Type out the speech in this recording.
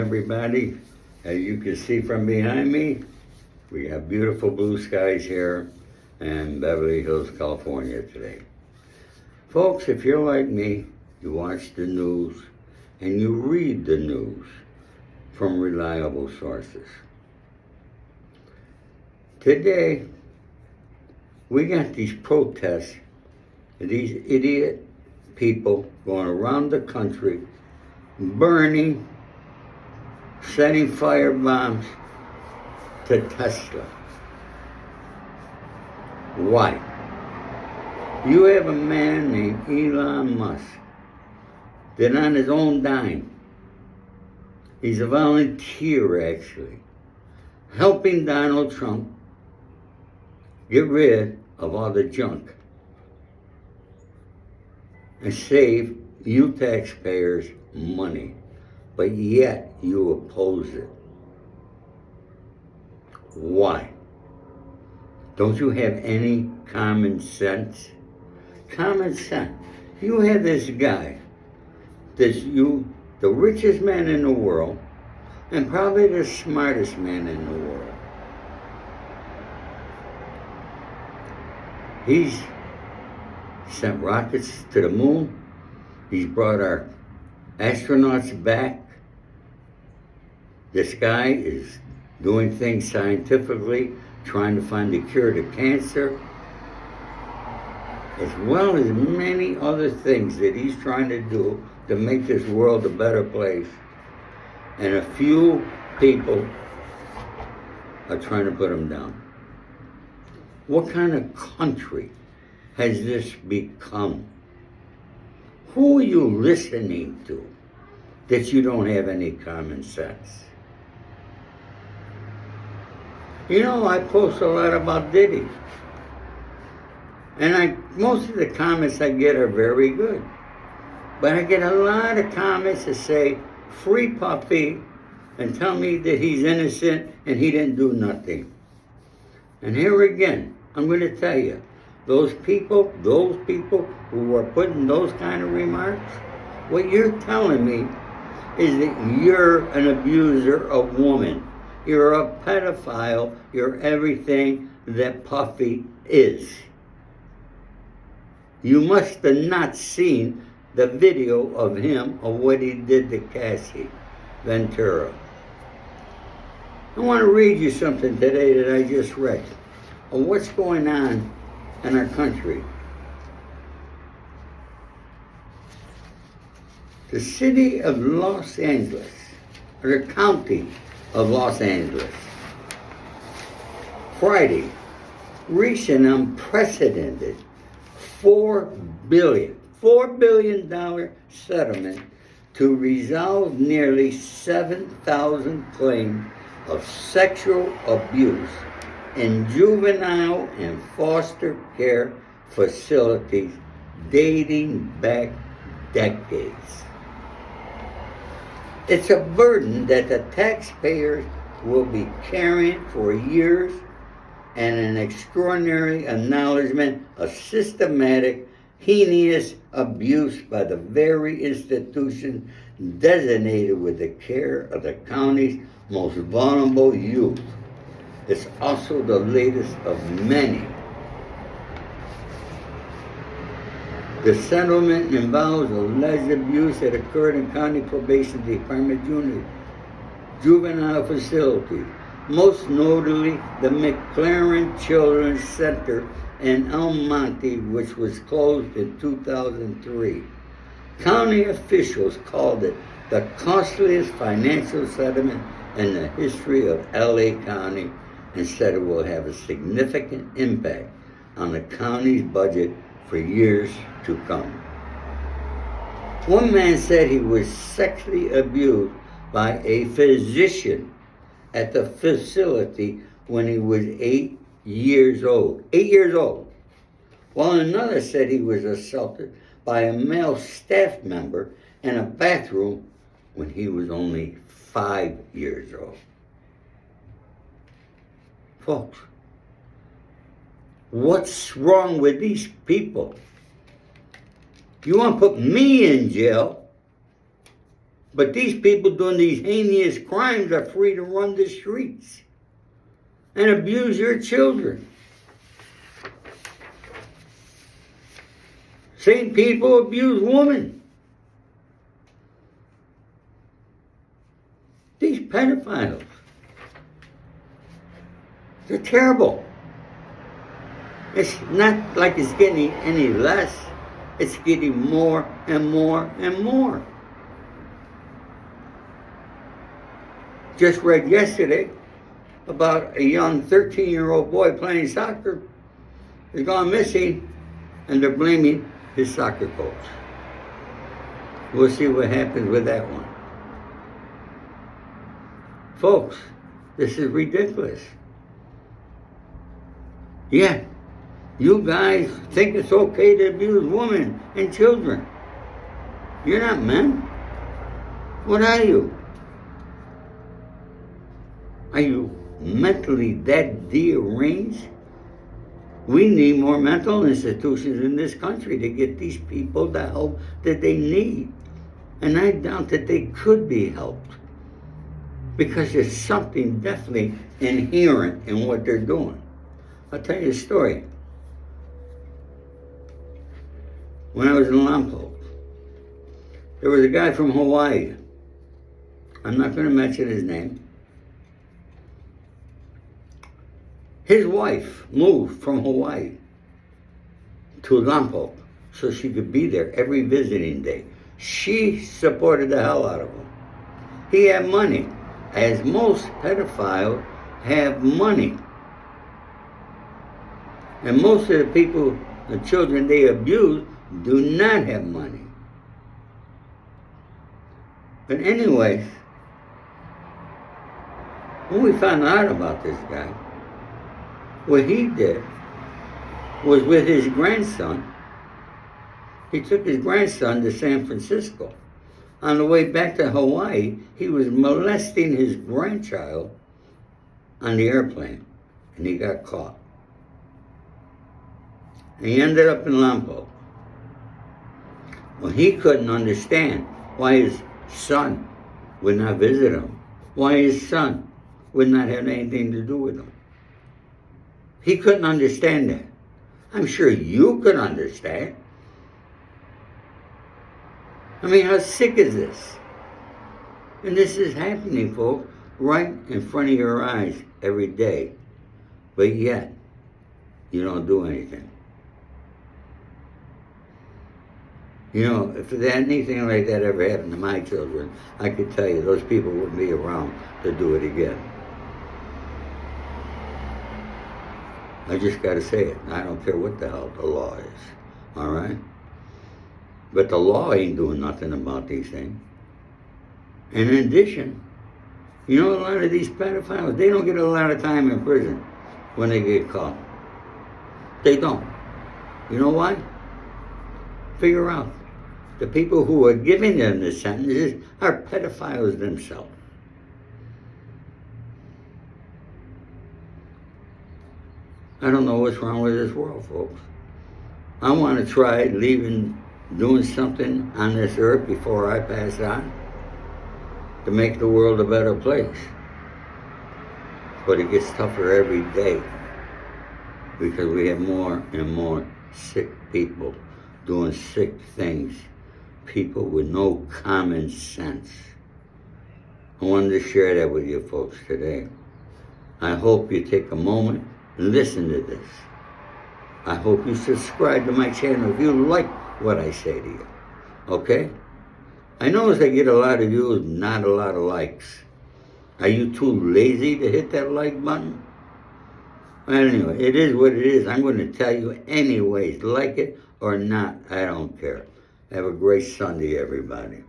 everybody. As you can see from behind me, we have beautiful blue skies here in Beverly Hills, California today. Folks, if you're like me, you watch the news and you read the news from reliable sources. Today, we got these protests, these idiot people going around the country, burning, setting fire bombs to Tesla. Why? You have a man named Elon Musk that on his own dime, he's a volunteer actually, helping Donald Trump get rid of all the junk and save you taxpayers money, but yet you oppose it. Why? Don't you have any common sense? Common sense. You have this guy, the richest man in the world, and probably the smartest man in the world. He's sent rockets to the moon. He's brought our astronauts back. This guy is doing things scientifically, trying to find a cure to cancer, as well as many other things that he's trying to do to make this world a better place. And a few people are trying to put him down. What kind of country has this become? Who are you listening to that you don't have any common sense? You know, I post a lot about Diddy. And most of the comments I get are very good. But I get a lot of comments that say, free Puffy, and tell me that he's innocent and he didn't do nothing. And here again, I'm going to tell you, those people who are putting those kind of remarks, what you're telling me is that you're an abuser of women. You're a pedophile. You're everything that Puffy is. You must have not seen the video of him, of what he did to Cassie Ventura. I want to read you something today that I just read of what's going on in our country. The city of Los Angeles, or the county of Los Angeles, Friday reached an unprecedented $4 billion settlement to resolve nearly 7,000 claims of sexual abuse in juvenile and foster care facilities dating back decades. It's a burden that the taxpayers will be carrying for years, and an extraordinary acknowledgement of systematic, heinous abuse by the very institution designated with the care of the county's most vulnerable youth. It's also the latest of many. The settlement involves alleged abuse that occurred in County Probation Department juvenile facilities, most notably the McLaren Children's Center in El Monte, which was closed in 2003. County officials called it the costliest financial settlement in the history of LA County, and said it will have a significant impact on the county's budget for years to come. One man said he was sexually abused by a physician at the facility when he was 8 years old. 8 years old. While another said he was assaulted by a male staff member in a bathroom when he was only 5 years old. Folks, what's wrong with these people? You want to put me in jail But these people doing these heinous crimes are free to run the streets and abuse your children. Same people abuse women. These pedophiles, they're terrible. It's not like it's getting any less. It's getting more and more and more. Just read yesterday about a young 13-year-old boy playing soccer. He's gone missing, and they're blaming his soccer coach. We'll see what happens with that one. Folks, this is ridiculous. Yeah, you guys think it's okay to abuse women and children. You're not men. What are you? Are you mentally that deranged? We need more mental institutions in this country to get these people the help that they need. And I doubt that they could be helped, because there's something definitely inherent in what they're doing. I'll tell you a story. When I was in Lompoc, there was a guy from Hawaii. I'm not going to mention his name. His wife moved from Hawaii to Lompoc so she could be there every visiting day. She supported the hell out of him. He had money, as most pedophiles have money. And most of the people, the children they abuse, do not have money. But anyways, when we found out about this guy, what he did was, with his grandson, he took his grandson to San Francisco. On the way back to Hawaii, he was molesting his grandchild on the airplane, and he got caught. And he ended up in Lompoc. Well, he couldn't understand why his son would not visit him, why his son would not have anything to do with him. He couldn't understand that. I'm sure you could understand. I mean, how sick is this? And this is happening, folks, right in front of your eyes every day. But yet, you don't do anything. You know, if anything like that ever happened to my children, I could tell you those people wouldn't be around to do it again. I just got to say it. I don't care what the hell the law is, all right? But the law ain't doing nothing about these things. And in addition, you know, a lot of these pedophiles, they don't get a lot of time in prison when they get caught. They don't. You know why? Figure out. The people who are giving them the sentences are pedophiles themselves. I don't know what's wrong with this world, folks. I want to try doing something on this earth before I pass on to make the world a better place. But it gets tougher every day because we have more and more sick people doing sick things, people with no common sense. I wanted to share that with you folks today. I hope you take a moment and listen to this. I hope you subscribe to my channel if you like what I say to you, okay? I notice I get a lot of views, not a lot of likes. Are you too lazy to hit that like button? Well, anyway, it is what it is. I'm going to tell you anyways, like it or not, I don't care. Have a great Sunday, everybody.